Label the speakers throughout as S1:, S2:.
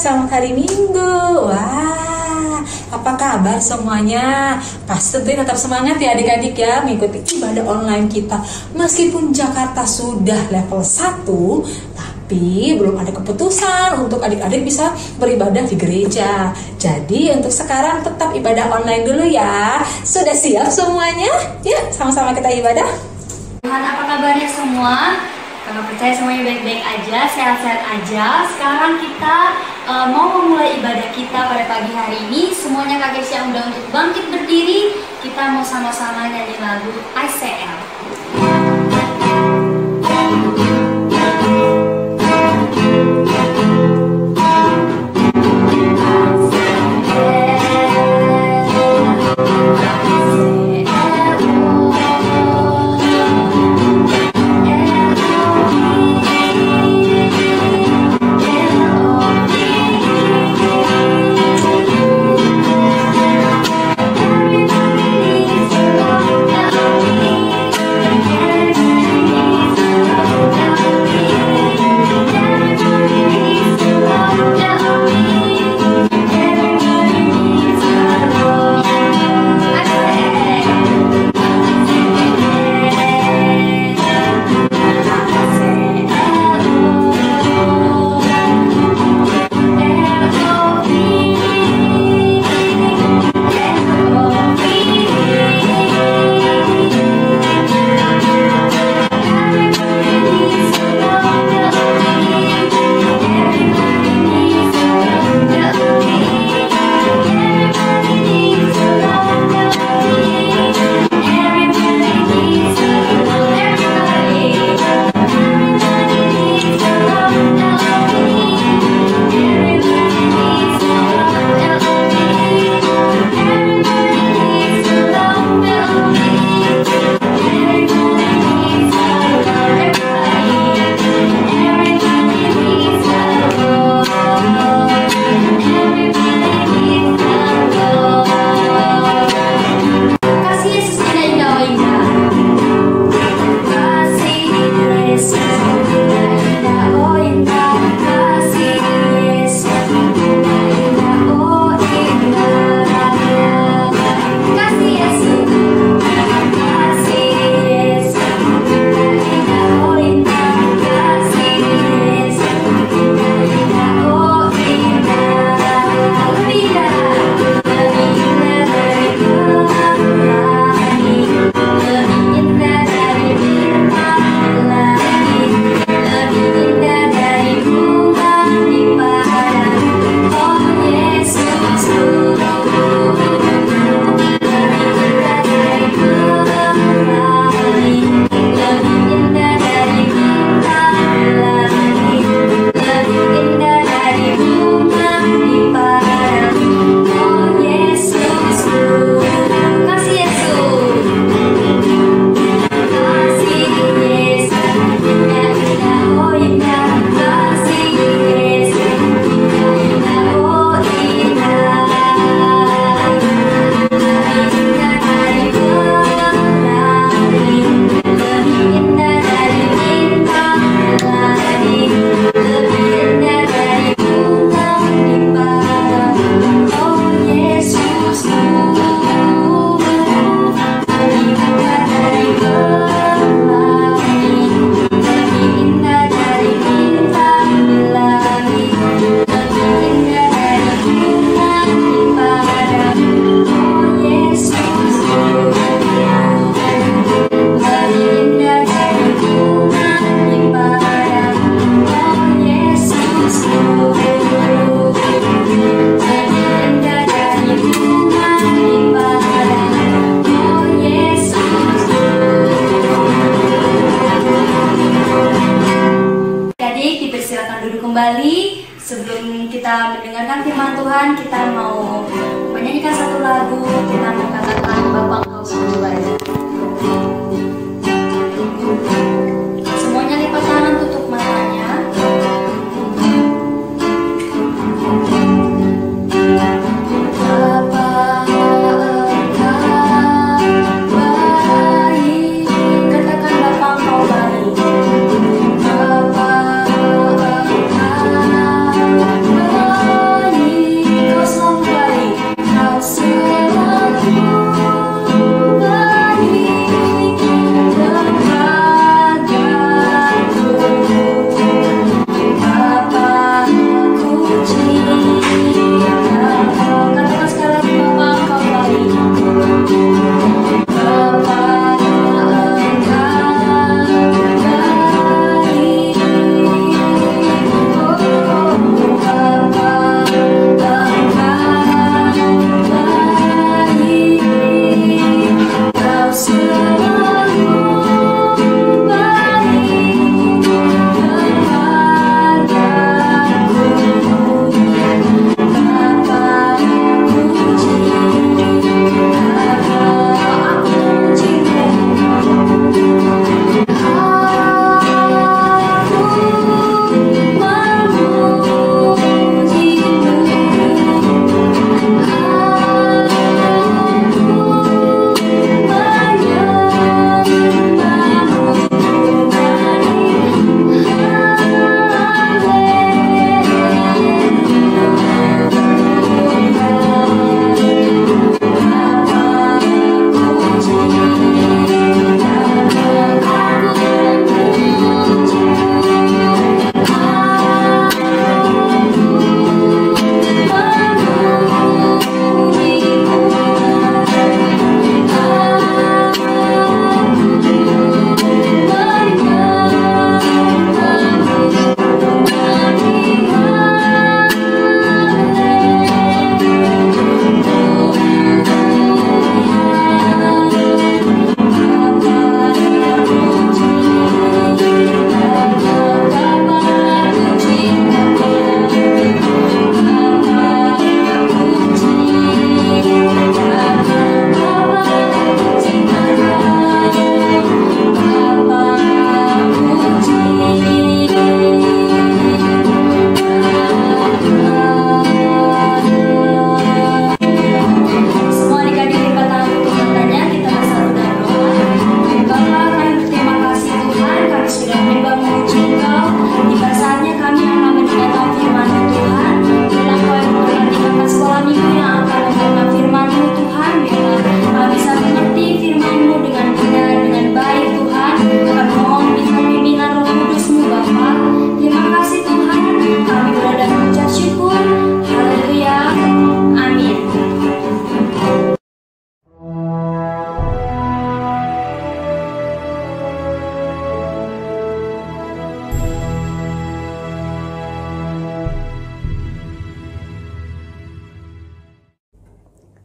S1: selamat hari Minggu. Wah, apa kabar semuanya? Pasti tentunya tetap semangat ya adik-adik ya mengikuti ibadah online kita. Meskipun Jakarta sudah level 1, tapi belum ada keputusan untuk adik-adik bisa beribadah di gereja. Jadi untuk sekarang tetap ibadah online dulu ya. Sudah siap semuanya? Yuk sama-sama kita ibadah.
S2: Tuhan, apa kabarnya semua? Kakak percaya semuanya baik-baik aja, sehat-sehat aja. Sekarang kita mau memulai ibadah kita pada pagi hari ini. Semuanya kakek siang undang untuk bangkit berdiri. Kita mau sama-sama nyanyi lagu ICL.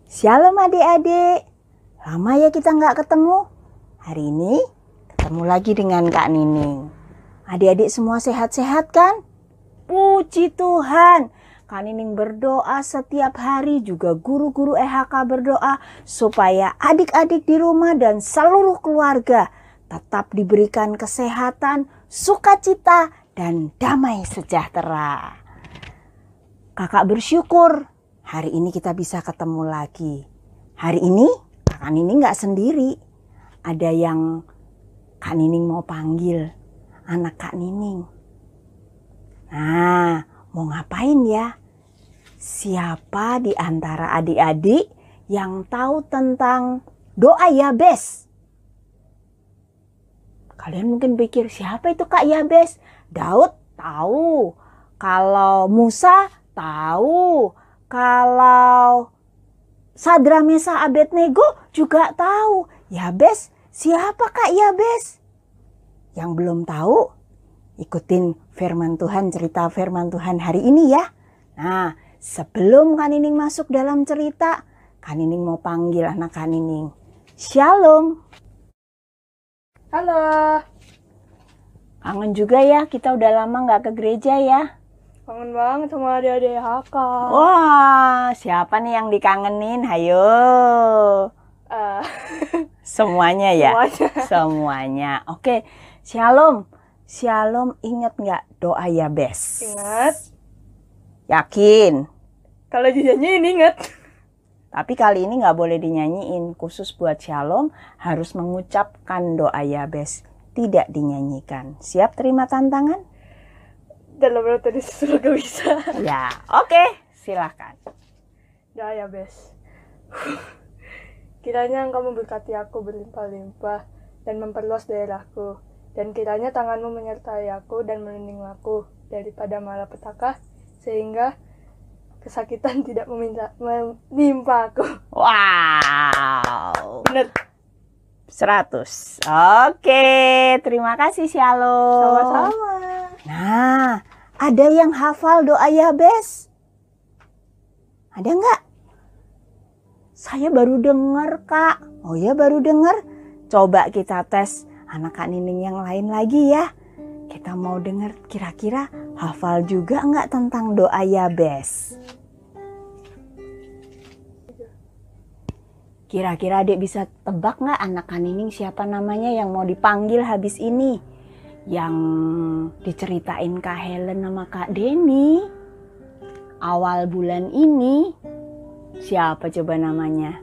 S3: Shalom adik-adik. Lama ya kita nggak ketemu. Hari ini ketemu lagi dengan Kak Nining. Adik-adik semua sehat-sehat kan? Puji Tuhan. Kak Nining berdoa setiap hari, juga guru-guru EHK berdoa supaya adik-adik di rumah dan seluruh keluarga tetap diberikan kesehatan, sukacita, dan damai sejahtera. Kakak bersyukur hari ini kita bisa ketemu lagi. Hari ini Kak Nining nggak sendiri. Ada yang Kak Nining mau panggil, anak Kak Nining. Nah, mau ngapain ya? Siapa di antara adik-adik yang tahu tentang doa Yabes? Kalian mungkin pikir, siapa itu Kak Yabes? Daud tahu. Kalau Musa tahu. Kalau Sadra Mesa Abednego juga tahu. Yabes, siapa Kak Yabes? Yang belum tahu, ikutin firman Tuhan, cerita firman Tuhan hari ini ya. Nah, sebelum Kak Nining masuk dalam cerita, Kak Nining mau panggil anak Kak Nining. Shalom.
S4: Halo.
S3: Kangen juga ya, kita udah lama nggak ke gereja ya.
S4: Kangen banget sama adik-adik HK.
S3: Wah, siapa nih yang dikangenin? Hayo. Semuanya ya? Semuanya. Oke, Shalom. Shalom, ingat nggak doa Yabes?
S4: Ingat.
S3: Yakin?
S4: Kalau dinyanyiin ingat.
S3: Tapi kali ini nggak boleh dinyanyiin. Khusus buat Shalom harus mengucapkan doa Yabes. Tidak dinyanyikan. Siap terima tantangan?
S4: Dalam rata disuruh gak bisa.
S3: Ya, oke. Silakan.
S4: Doa Yabes. Kiranya Engkau memberkati aku berlimpah-limpah dan memperluas daerahku. Dan kiranya tanganmu menyertai aku dan melindungi aku daripada malapetaka, sehingga kesakitan tidak menimpa aku.
S3: Wow.
S4: Bener.
S3: 100. Oke, terima kasih Shalom.
S4: Sama-sama.
S3: Nah, ada yang hafal doa Yabes? Ada nggak? Saya baru dengar, Kak. Oh ya, baru dengar? Coba kita tes anak Kak Nining yang lain lagi ya. Kita mau dengar kira-kira hafal juga nggak tentang doa Yabes? Kira-kira adik bisa tebak nggak anak Kak Nining siapa namanya yang mau dipanggil habis ini? Yang diceritain Kak Helen sama Kak Denny awal bulan ini. Siapa coba namanya?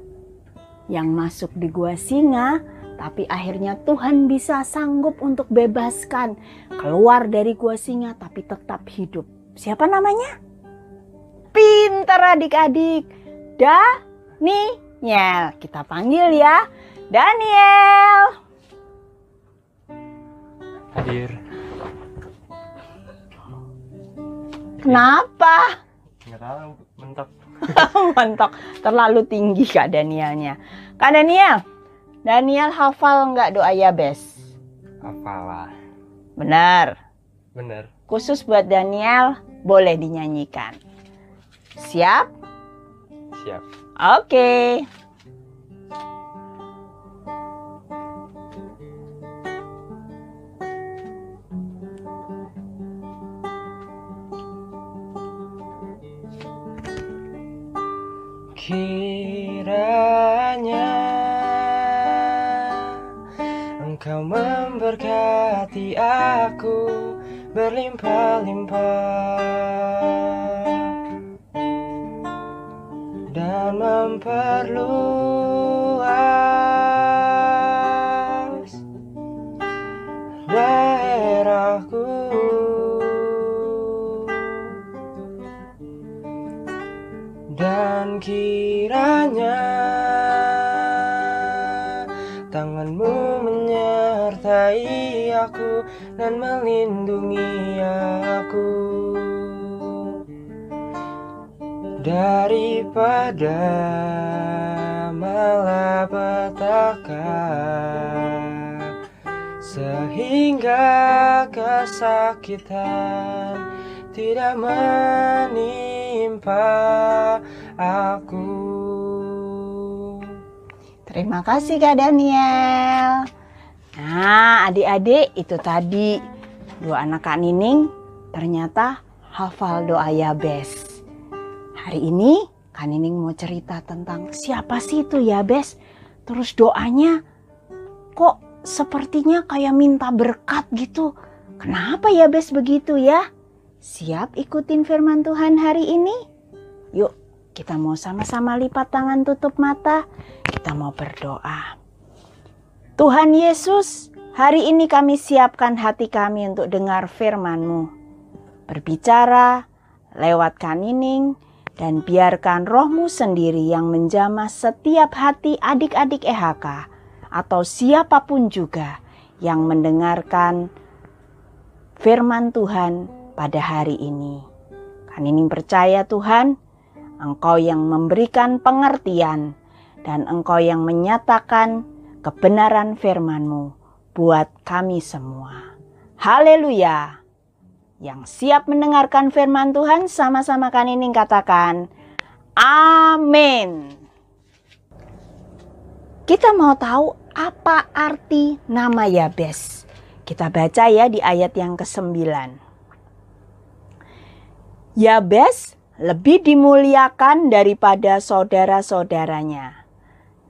S3: Yang masuk di gua singa, tapi akhirnya Tuhan bisa sanggup untuk bebaskan keluar dari gua singa tapi tetap hidup. Siapa namanya? Pintar adik-adik. Daniel. Kita panggil ya. Daniel.
S5: Hadir.
S3: Kenapa?
S5: Nggak tahu, mentok.
S3: Mentok, terlalu tinggi Kak Danielnya. Kak Daniel, Daniel hafal nggak doa Yabes?
S5: Hafal lah.
S3: Benar.
S5: Bener.
S3: Khusus buat Daniel, boleh dinyanyikan. Siap?
S5: Siap.
S3: Oke.
S5: Kiranya Engkau memberkati aku berlimpah-limpah dan memperluas daerahku. Dan kiranya tanganmu menyertai aku dan melindungi aku daripada malapetaka, sehingga kesakitan tidak menimpa aku.
S3: Terima kasih Kak Daniel. Nah, adik-adik, itu tadi dua anak Kak Nining ternyata hafal doa Yabes. Hari ini Kak Nining mau cerita tentang siapa sih itu Yabes. Terus doanya kok sepertinya kayak minta berkat gitu. Kenapa Yabes begitu ya? Siap ikutin firman Tuhan hari ini? Yuk, kita mau sama-sama lipat tangan, tutup mata. Kita mau berdoa. Tuhan Yesus, hari ini kami siapkan hati kami untuk dengar firman-Mu. Berbicara lewat Kak Nining, dan biarkan Roh-Mu sendiri yang menjamah setiap hati adik-adik EHK atau siapapun juga yang mendengarkan firman Tuhan pada hari ini. Kak Nining percaya Tuhan, Engkau yang memberikan pengertian dan Engkau yang menyatakan kebenaran firman-Mu buat kami semua. Haleluya. Yang siap mendengarkan firman Tuhan sama-sama Kak Nining katakan amin. Kita mau tahu apa arti nama Yabes. Kita baca ya di ayat yang ke-9. Yabes lebih dimuliakan daripada saudara-saudaranya.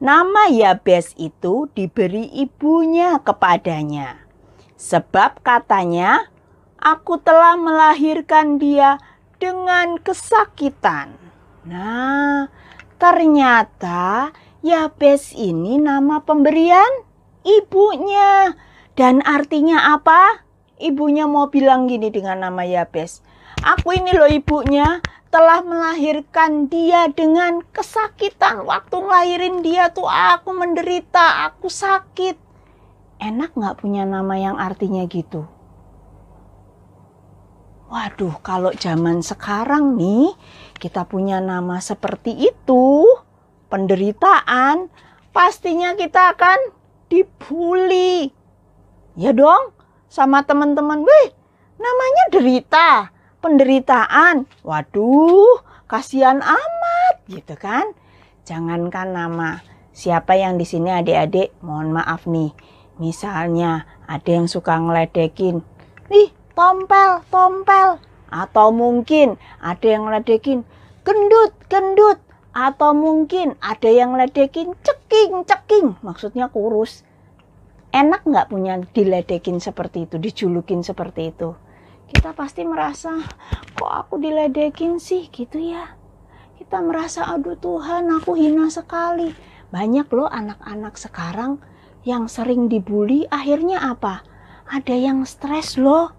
S3: Nama Yabes itu diberi ibunya kepadanya. Sebab katanya, aku telah melahirkan dia dengan kesakitan. Nah, ternyata Yabes ini nama pemberian ibunya. Dan artinya apa? Ibunya mau bilang gini dengan nama Yabes. Aku ini loh ibunya, telah melahirkan dia dengan kesakitan. Waktu ngelahirin dia tuh aku menderita, aku sakit. Enak gak punya nama yang artinya gitu? Waduh, kalau zaman sekarang nih, kita punya nama seperti itu, penderitaan, pastinya kita akan dibully. Ya dong, sama teman-teman, wih, namanya derita. Penderitaan, waduh kasihan amat gitu kan. Jangankan nama, siapa yang di sini adik-adik, mohon maaf nih, misalnya ada yang suka ngeledekin, nih tompel, atau mungkin ada yang ngeledekin gendut, atau mungkin ada yang ngeledekin ceking, maksudnya kurus. Enak nggak punya diledekin seperti itu, dijulukin seperti itu? Kita pasti merasa, kok aku diledekin sih gitu ya. Kita merasa, aduh Tuhan aku hina sekali. Banyak loh anak-anak sekarang yang sering dibully, akhirnya apa? Ada yang stres loh.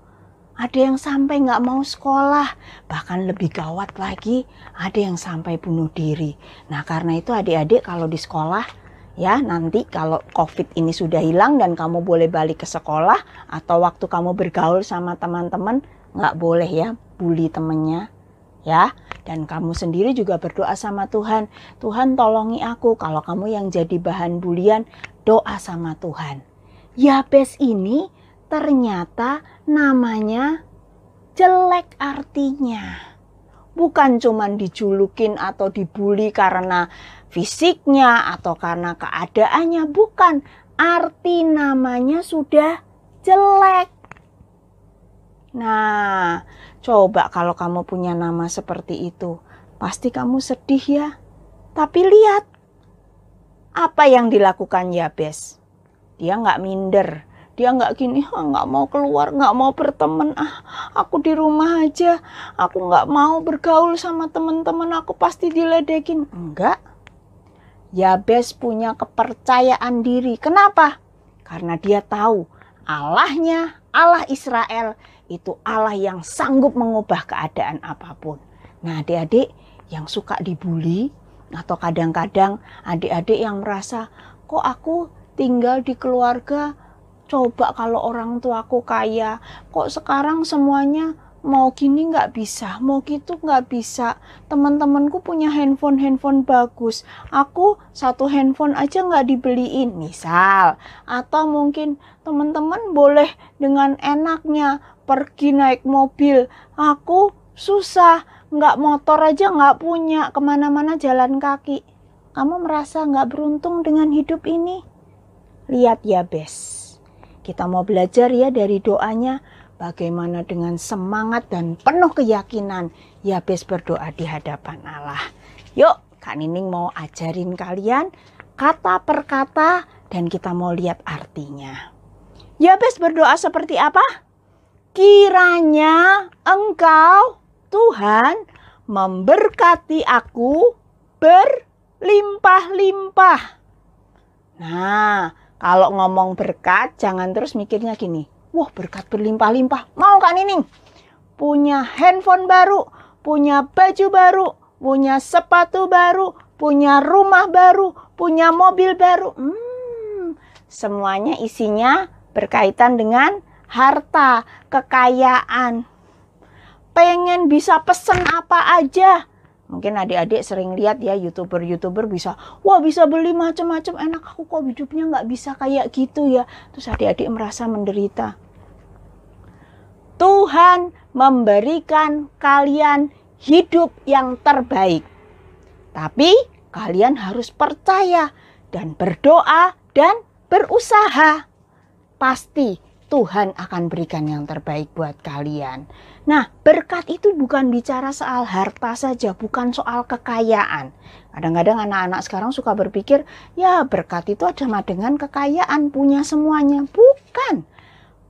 S3: Ada yang sampai nggak mau sekolah. Bahkan lebih gawat lagi, ada yang sampai bunuh diri. Nah karena itu adik-adik kalau di sekolah, ya nanti kalau COVID ini sudah hilang dan kamu boleh balik ke sekolah atau waktu kamu bergaul sama teman-teman, nggak boleh ya bully temennya ya. Dan kamu sendiri juga berdoa sama Tuhan, Tuhan tolongi aku. Kalau kamu yang jadi bahan bulian, doa sama Tuhan. Yabes ini ternyata namanya jelek artinya. Bukan cuman dijulukin atau dibully karena fisiknya atau karena keadaannya, bukan. Arti namanya sudah jelek. Nah, coba kalau kamu punya nama seperti itu, pasti kamu sedih ya. Tapi lihat, apa yang dilakukan Yabes? Dia nggak minder. Dia nggak gini, nggak mau keluar, nggak mau berteman, aku di rumah aja, aku nggak mau bergaul sama teman-teman, aku pasti diledekin. Enggak. Yabes punya kepercayaan diri. Kenapa? Karena dia tahu Allahnya, Allah Israel, itu Allah yang sanggup mengubah keadaan apapun. Nah adik-adik yang suka dibully, atau kadang-kadang adik-adik yang merasa, kok aku tinggal di keluarga, coba kalau orang tuaku kaya, kok sekarang semuanya mau gini nggak bisa, mau gitu nggak bisa. Teman-temanku punya handphone bagus, aku satu handphone aja nggak dibeliin, misal. Atau mungkin teman-teman boleh dengan enaknya pergi naik mobil, aku susah, nggak motor aja nggak punya, kemana-mana jalan kaki. kamu merasa nggak beruntung dengan hidup ini? Lihat Yabes. Kita mau belajar ya dari doanya. Bagaimana dengan semangat dan penuh keyakinan Yabes berdoa di hadapan Allah. Yuk, Kak Nining mau ajarin kalian kata per kata dan kita mau lihat artinya. Yabes berdoa seperti apa? Kiranya Engkau, Tuhan, memberkati aku berlimpah-limpah. Nah, kalau ngomong berkat, jangan terus mikirnya gini. Wah, berkat berlimpah-limpah. Mau Kak Nining? Punya handphone baru, punya baju baru, punya sepatu baru, punya rumah baru, punya mobil baru. Semuanya isinya berkaitan dengan harta, kekayaan. Pengen bisa pesen apa aja. Mungkin adik-adik sering lihat ya YouTuber bisa, wah bisa beli macam-macam, enak, aku kok hidupnya nggak bisa kayak gitu ya. Terus adik-adik merasa menderita. Tuhan memberikan kalian hidup yang terbaik. Tapi kalian harus percaya dan berdoa dan berusaha. Pasti Tuhan akan berikan yang terbaik buat kalian. Nah, berkat itu bukan bicara soal harta saja, bukan soal kekayaan. Kadang-kadang anak-anak sekarang suka berpikir, ya berkat itu sama dengan kekayaan, punya semuanya. Bukan.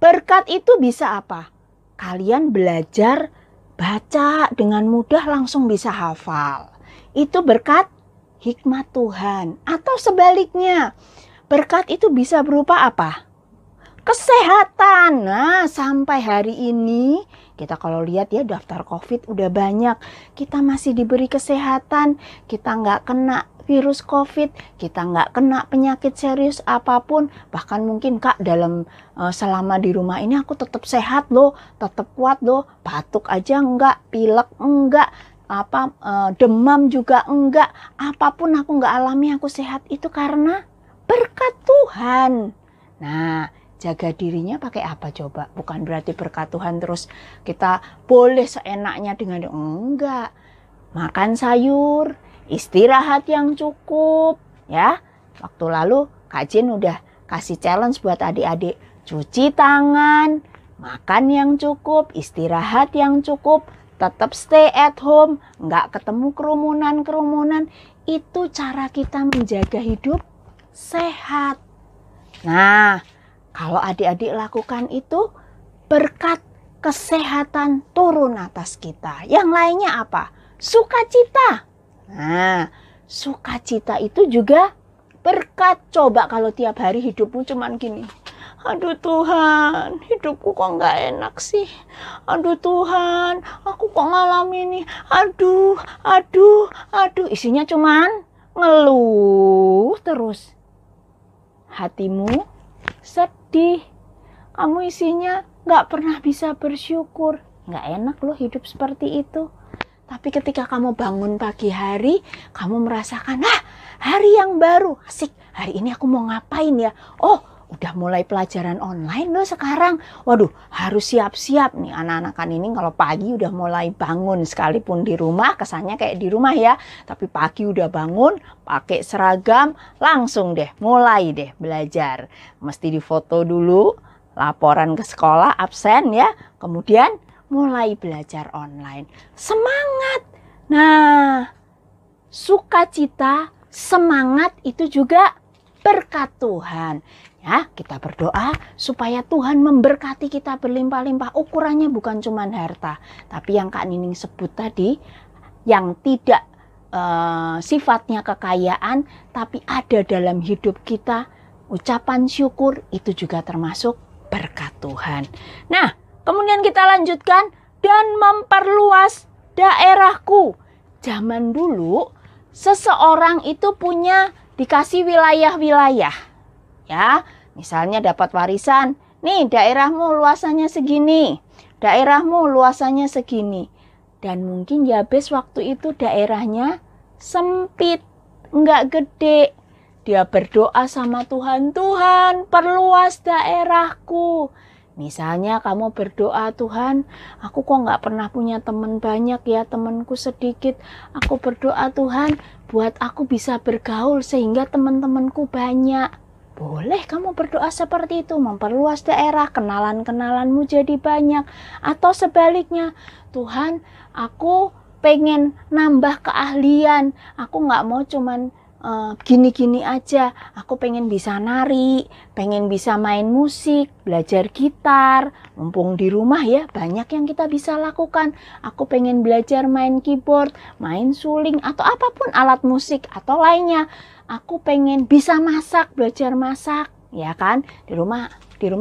S3: Berkat itu bisa apa? Kalian belajar baca dengan mudah langsung bisa hafal. Itu berkat hikmat Tuhan. Atau sebaliknya, berkat itu bisa berupa apa? Kesehatan. Nah, sampai hari ini kita kalau lihat ya daftar COVID udah banyak. Kita masih diberi kesehatan. Kita nggak kena virus COVID. Kita nggak kena penyakit serius apapun. Bahkan mungkin Kak dalam selama di rumah ini aku tetap sehat loh. Tetap kuat loh. Batuk aja enggak. Pilek enggak. Demam juga enggak. Apapun aku nggak alami, aku sehat. Itu karena berkat Tuhan. Nah, jaga dirinya pakai apa coba? Bukan berarti berkat Tuhan terus kita boleh seenaknya dengan enggak. Makan sayur, istirahat yang cukup, ya. Waktu lalu Kak Jin udah kasih challenge buat adik-adik, cuci tangan, makan yang cukup, istirahat yang cukup, tetap stay at home, enggak ketemu kerumunan-kerumunan. Itu cara kita menjaga hidup sehat. Nah, kalau adik-adik lakukan itu, berkat kesehatan turun atas kita. Yang lainnya apa? Sukacita. Nah, sukacita itu juga berkat. Coba kalau tiap hari hidupmu cuman gini. Aduh Tuhan, hidupku kok nggak enak sih. Aduh Tuhan, aku kok ngalamin ini. Aduh. Isinya cuman ngeluh terus. Hatimu sedih, kamu isinya nggak pernah bisa bersyukur. Nggak enak loh hidup seperti itu. Tapi ketika kamu bangun pagi hari, kamu merasakan, hari yang baru, asik, hari ini aku mau ngapain ya? Oh, udah mulai pelajaran online loh sekarang. Waduh, harus siap-siap nih anak-anak kan ini kalau pagi udah mulai bangun, sekalipun di rumah, kesannya kayak di rumah ya. Tapi pagi udah bangun, pakai seragam, langsung deh, mulai deh belajar. Mesti difoto dulu, laporan ke sekolah, absen ya. Kemudian mulai belajar online. Semangat! Nah, sukacita, semangat itu juga berkat Tuhan. Ya, kita berdoa supaya Tuhan memberkati kita berlimpah-limpah. Ukurannya bukan cuma harta, tapi yang Kak Nining sebut tadi, yang tidak sifatnya kekayaan, tapi ada dalam hidup kita, ucapan syukur itu juga termasuk berkat Tuhan. Nah, kemudian kita lanjutkan, dan memperluas daerahku. Zaman dulu, seseorang itu punya dikasih wilayah-wilayah. Ya, misalnya dapat warisan, nih daerahmu luasannya segini, daerahmu luasannya segini. Dan mungkin Yabes waktu itu daerahnya sempit, nggak gede. Dia berdoa sama Tuhan, Tuhan perluas daerahku. Misalnya kamu berdoa, Tuhan, aku kok nggak pernah punya teman banyak ya, temanku sedikit. Aku berdoa, Tuhan, buat aku bisa bergaul sehingga teman-temanku banyak. Boleh kamu berdoa seperti itu, memperluas daerah, kenalan-kenalanmu jadi banyak. Atau sebaliknya, Tuhan, aku pengen nambah keahlian. Aku nggak mau cuman gini-gini aja. Aku pengen bisa nari, pengen bisa main musik, belajar gitar. Mumpung di rumah ya, banyak yang kita bisa lakukan. Aku pengen belajar main keyboard, main suling, atau apapun alat musik atau lainnya. Aku pengen bisa masak, belajar masak, ya kan? Di rumah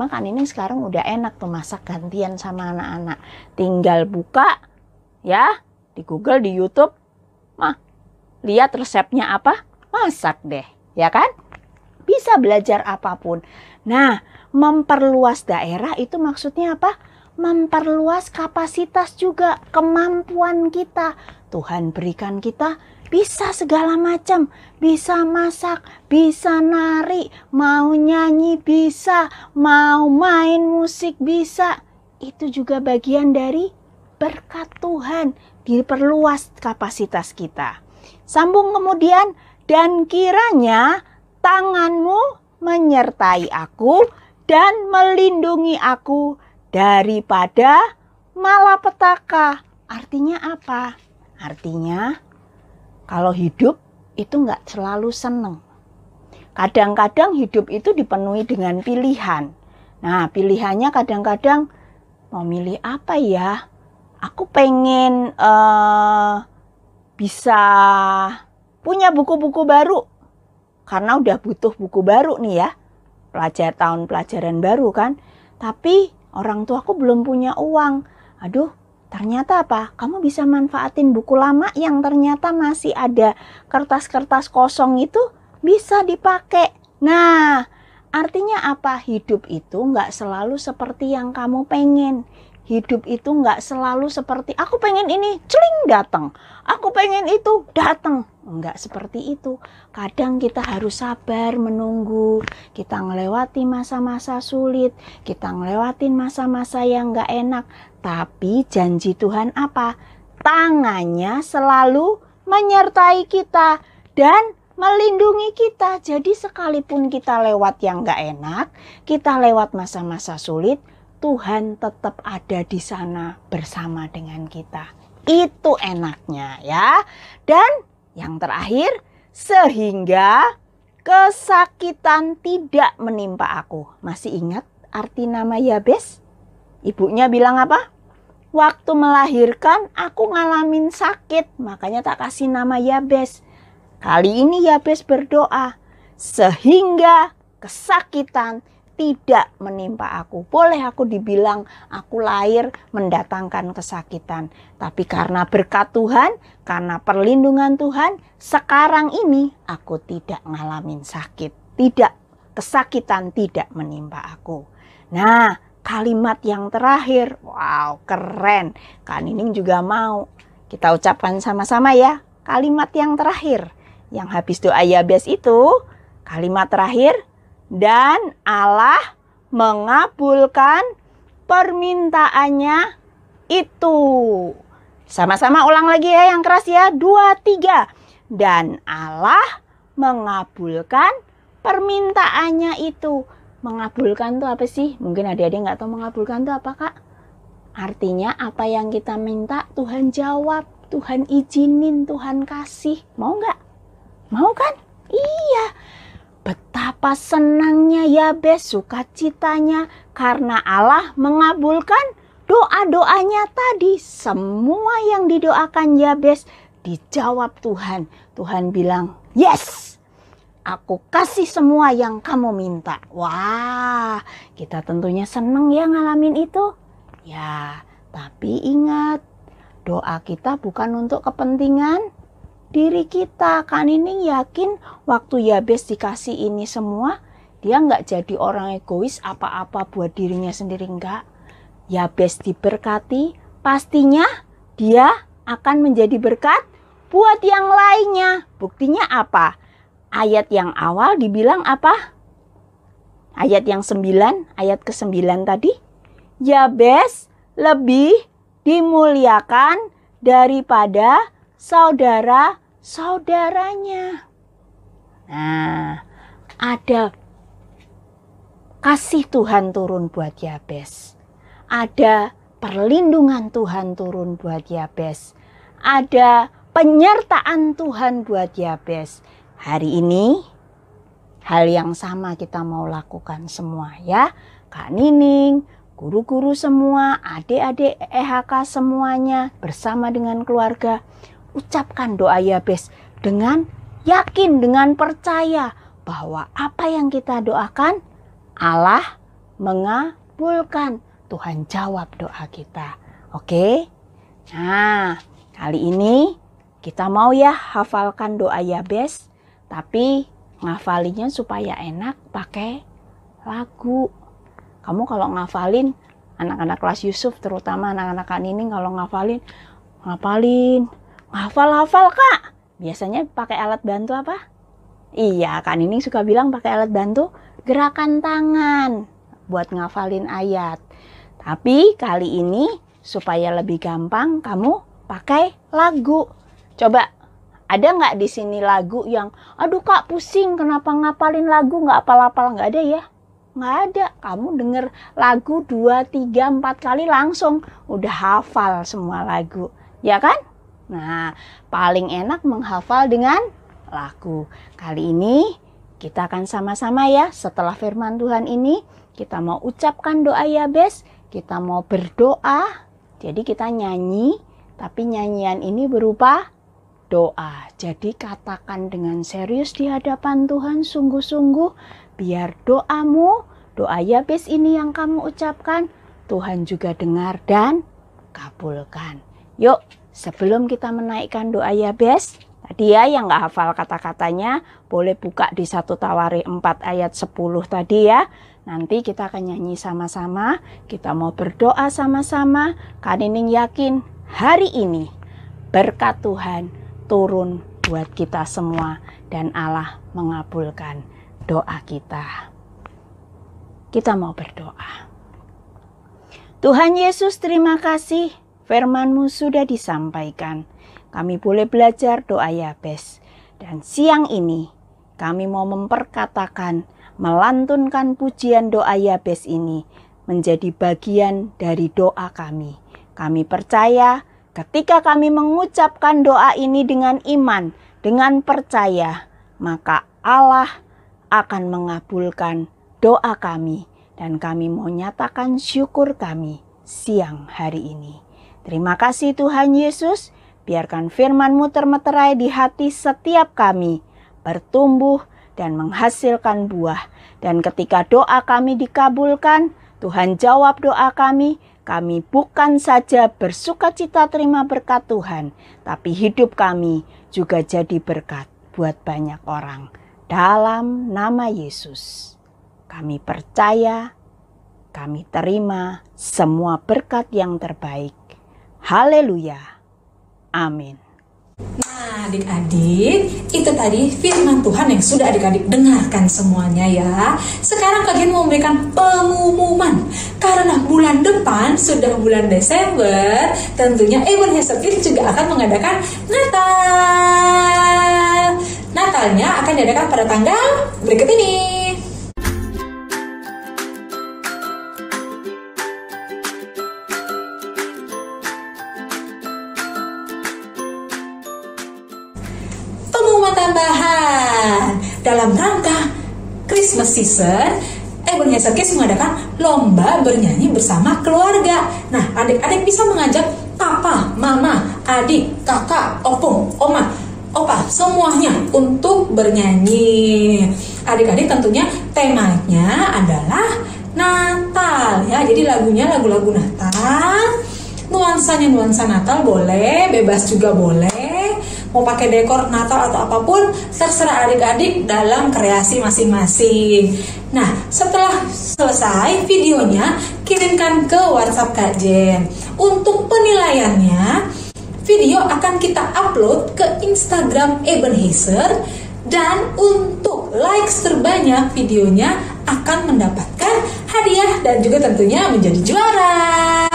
S3: kan ini sekarang udah enak tuh masak gantian sama anak-anak. Tinggal buka ya di Google, di YouTube, lihat resepnya apa, masak deh, ya kan? Bisa belajar apapun. Nah, memperluas daerah itu maksudnya apa? Memperluas kapasitas juga, kemampuan kita. Tuhan berikan kita bisa segala macam, bisa masak, bisa nari, mau nyanyi bisa, mau main musik bisa. Itu juga bagian dari berkat Tuhan, diperluas kapasitas kita. Sambung kemudian, dan kiranya tanganmu menyertai aku dan melindungi aku daripada malapetaka. Artinya apa? Artinya kalau hidup itu nggak selalu seneng. Kadang-kadang hidup itu dipenuhi dengan pilihan. Nah, pilihannya kadang-kadang mau milih apa ya? Aku pengen bisa punya buku-buku baru. Karena udah butuh buku baru nih ya. Tahun pelajaran baru kan. Tapi orang tuaku belum punya uang. Aduh, ternyata apa? Kamu bisa manfaatin buku lama yang ternyata masih ada kertas-kertas kosong itu bisa dipakai. Nah, artinya apa? Hidup itu nggak selalu seperti yang kamu pengen. Hidup itu nggak selalu seperti aku pengen ini, celing datang. Aku pengen itu, datang. Enggak seperti itu. Kadang kita harus sabar menunggu. Kita ngelewati masa-masa sulit. Kita ngelewatin masa-masa yang nggak enak. Tapi janji Tuhan apa? Tangannya selalu menyertai kita dan melindungi kita. Jadi sekalipun kita lewat yang nggak enak, kita lewat masa-masa sulit, Tuhan tetap ada di sana bersama dengan kita. Itu enaknya ya. Dan yang terakhir, sehingga kesakitan tidak menimpa aku. Masih ingat arti nama Yabes? Ibunya bilang apa? Waktu melahirkan aku ngalamin sakit, makanya tak kasih nama Yabes. Kali ini Yabes berdoa, sehingga kesakitan tidak menimpa aku. Boleh aku dibilang aku lahir mendatangkan kesakitan. Tapi karena berkat Tuhan, karena perlindungan Tuhan, sekarang ini aku tidak ngalamin sakit. Kesakitan tidak menimpa aku. Nah, kalimat yang terakhir, wow keren. Kak Nining juga mau. Kita ucapkan sama-sama ya. Kalimat yang terakhir. Yang habis doa Yabes itu, kalimat terakhir, dan Allah mengabulkan permintaannya itu. Sama-sama ulang lagi ya yang keras ya. 2, 3. Dan Allah mengabulkan permintaannya itu. Mengabulkan itu apa sih? Mungkin adik-adik nggak tahu mengabulkan itu apa, Kak? Artinya apa yang kita minta Tuhan jawab, Tuhan izinin, Tuhan kasih. Mau nggak? Mau kan? Iya. Betapa senangnya Yabes, sukacitanya karena Allah mengabulkan doa-doanya tadi. Semua yang didoakan Yabes dijawab Tuhan. Tuhan bilang, yes, aku kasih semua yang kamu minta. Wah, kita tentunya senang ya ngalamin itu. Ya, tapi ingat, doa kita bukan untuk kepentingan diri kita. Kan ini yakin waktu Yabes dikasih ini semua, dia nggak jadi orang egois apa-apa buat dirinya sendiri, enggak. Yabes diberkati, pastinya dia akan menjadi berkat buat yang lainnya. Buktinya apa? Ayat yang awal dibilang apa? Ayat yang 9, ayat ke-9 tadi. Yabes lebih dimuliakan daripada saudara-saudaranya. Nah, ada kasih Tuhan turun buat Yabes. Ada perlindungan Tuhan turun buat Yabes. Ada penyertaan Tuhan buat Yabes. Hari ini hal yang sama kita mau lakukan semua ya. Kak Nining, guru-guru semua, adik-adik EHK semuanya bersama dengan keluarga. Ucapkan doa Yabes dengan yakin, dengan percaya bahwa apa yang kita doakan Allah mengabulkan. Tuhan jawab doa kita. Oke? Nah, kali ini kita mau ya hafalkan doa Yabes, tapi ngafalinya supaya enak pakai lagu. Kamu kalau ngafalin, anak-anak kelas Yusuf terutama anak-anak Kak Nining kalau ngafalin, hafal Kak. Biasanya pakai alat bantu apa? Iya, Kak Nining suka bilang pakai alat bantu gerakan tangan buat ngafalin ayat. Tapi kali ini supaya lebih gampang kamu pakai lagu. Coba, ada nggak di sini lagu yang, aduh Kak pusing kenapa ngapalin lagu nggak apal-apal? Nggak ada ya? Nggak ada. Kamu denger lagu 2, 3, 4 kali langsung udah hafal semua lagu. Ya kan? Nah, paling enak menghafal dengan lagu. Kali ini kita akan sama-sama ya, setelah firman Tuhan ini, kita mau ucapkan doa Yabes, kita mau berdoa. Jadi kita nyanyi, tapi nyanyian ini berupa doa. Jadi katakan dengan serius di hadapan Tuhan, sungguh-sungguh, biar doamu, doa Yabes ini yang kamu ucapkan, Tuhan juga dengar dan kabulkan. Yuk, sebelum kita menaikkan doa Yabes, tadi ya yang gak hafal kata-katanya, boleh buka di 1 Tawarik 4 ayat 10 tadi ya. Nanti kita akan nyanyi sama-sama, kita mau berdoa sama-sama. Kak Nining yakin hari ini berkat Tuhan turun buat kita semua dan Allah mengabulkan doa kita. Kita mau berdoa. Tuhan Yesus, terima kasih firman-Mu sudah disampaikan. Kami boleh belajar doa Yabes. Dan siang ini kami mau memperkatakan, melantunkan pujian doa Yabes ini menjadi bagian dari doa kami. Kami percaya ketika kami mengucapkan doa ini dengan iman, dengan percaya, maka Allah akan mengabulkan doa kami. Dan kami mau nyatakan syukur kami siang hari ini. Terima kasih Tuhan Yesus. Biarkan firman-Mu termeterai di hati setiap kami, bertumbuh dan menghasilkan buah. Dan ketika doa kami dikabulkan, Tuhan jawab doa kami. Kami bukan saja bersukacita terima berkat Tuhan, tapi hidup kami juga jadi berkat buat banyak orang. Dalam nama Yesus, kami percaya, kami terima semua berkat yang terbaik. Haleluya. Amin.
S1: Nah adik-adik, itu tadi firman Tuhan yang sudah adik-adik dengarkan semuanya ya. Sekarang kalian mau memberikan pengumuman. Karena bulan depan sudah bulan Desember, tentunya Ebenezer Kids juga akan mengadakan Natal. Natalnya akan diadakan pada tanggal berikut ini. Tambahan dalam rangka Christmas season, Ebenezer Kids mengadakan lomba bernyanyi bersama keluarga. Nah, adik-adik bisa mengajak papa, mama, adik, kakak, opung, oma, opa, semuanya untuk bernyanyi. Adik-adik tentunya temanya adalah Natal ya. Jadi lagunya lagu-lagu Natal. Nuansanya nuansa Natal boleh, bebas juga boleh. Mau pakai dekor Natal atau apapun, terserah adik-adik dalam kreasi masing-masing. Nah, setelah selesai videonya, kirimkan ke WhatsApp Kak Jen. Untuk penilaiannya, video akan kita upload ke Instagram Ebenezer. Dan untuk likes terbanyak videonya akan mendapatkan hadiah hadiah dan juga tentunya menjadi juara.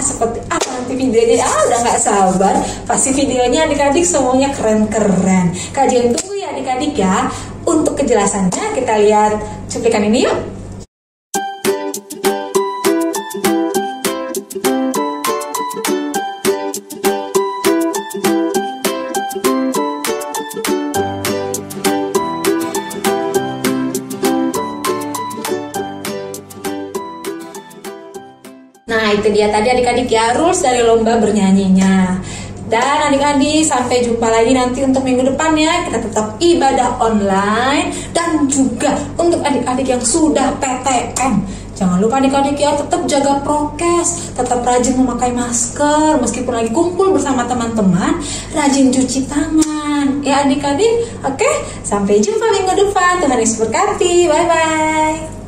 S1: Seperti apa nanti videonya? Udah nggak sabar. Pasti videonya adik-adik semuanya keren-keren. Kalian tunggu ya adik-adik ya. Untuk kejelasannya kita lihat cuplikan ini yuk. Nah, itu dia tadi adik-adik ya, rules dari lomba bernyanyinya. Dan adik-adik sampai jumpa lagi nanti untuk minggu depan ya. Kita tetap ibadah online. Dan juga untuk adik-adik yang sudah PTM, jangan lupa adik-adik ya, tetap jaga prokes, tetap rajin memakai masker. Meskipun lagi kumpul bersama teman-teman, rajin cuci tangan ya adik-adik. Oke, sampai jumpa minggu depan. Tuhan Yesus berkati. Bye-bye.